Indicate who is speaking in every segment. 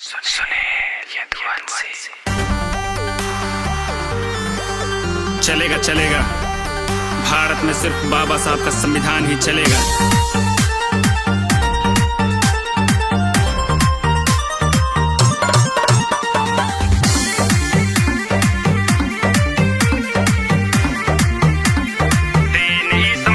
Speaker 1: सुनील यदुवंशी।
Speaker 2: चलेगा चलेगा, भारत में सिर्फ बाबा साहब का संविधान ही चलेगा।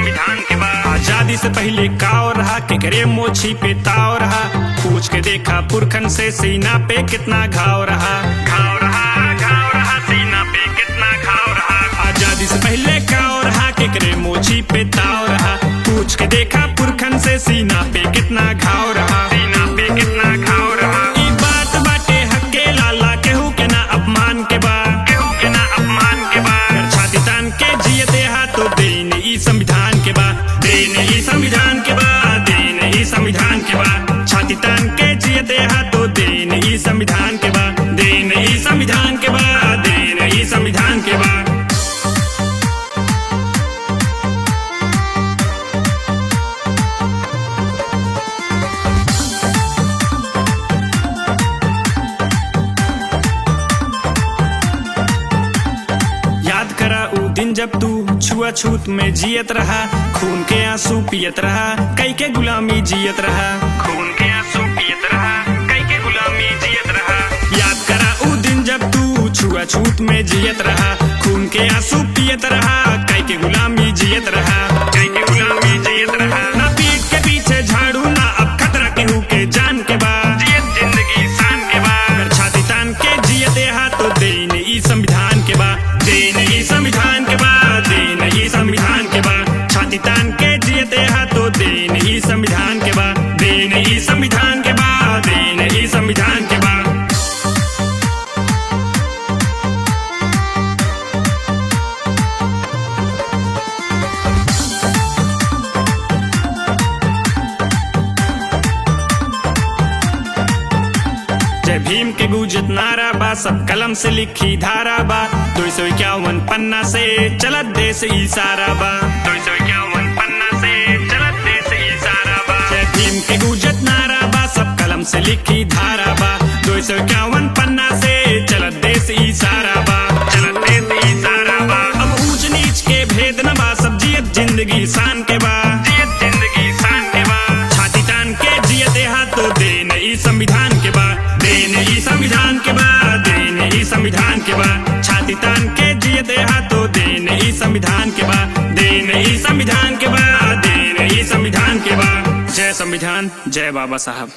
Speaker 2: आजादी से पहले काव रहा, केकरे मोछी पे ताव रहा। पूछ के देखा पुरखन से, सीना पे कितना घाव रहा। घाव रहा सीना पे कितना घाव रहा। आजादी से पहले काव रहा, केकरे मोछी पे ताव रहा। पूछ के देखा पुरखन से, सीना पे कितना घाव रहा। सीना पे कितना घाव रहा। ई बात बाटे हक्के लाला, केहू के ना अपमान के बा, केहू के ना अपमान के बा। छाती तान के जियते हा तो देन ई संविधान के बा, देन ई संविधान के बा, देन ई संविधान के बा। छाती तान के जियते हा तो देन ई संविधान के बा, देन ई संविधान के बा, देन ई संविधान के बा। याद करा ऊ दिन जब तू छुआछूत में जियत रहा, खून के आंसू पियत रहा, कई के गुलामी जियत रहा। खून के आंसू पियत रहा, कई के गुलामी जियत रहा। याद करा ऊ दिन जब तू छुआछूत में जियत रहा, खून के आंसू पियत रहा, कई के गुलामी जियत रहा, कई के गुलामी जियत रहा। ना पीठ के पीछे झाड़ू, ना अब खतरा केहू के जान के बा, जियत जिंदगी शान के बा। अगर छाती तान के जियते हा तो देन ई संविधान के बा, देन ई संविधान के बा, देन ई संविधान के बा। छाती तान के जियते हा तो देन ई संविधान के बा, देन ई संविधान के बा, देन ई संविधान के बा। जय भीम के गूंजत नारा बा, सब कलम से लिखी धारा बा। 251 पन्ना से चलत देश इशारा बा, 251 पन्ना से चलत देश इशारा बा। जय भीम के गूंजत नारा बा, सब कलम से लिखी धारा बा। 251 पन्ना से चलत देश इशारा बा, चलत देश इशारा बा। अब ऊंच नीच के भेद न बा, सब जियत जिंदगी शान के बा, जियत जिंदगी शान के बा। छाती तान के जियते हा तो देन ई संविधान के बा, देन ई संविधान के बा, देन ई संविधान के बा। छाती तान के जियते हा तो देन ई संविधान के बा, देन ई संविधान के बा, देन ई संविधान के बा। जय संविधान, जय बाबा साहब।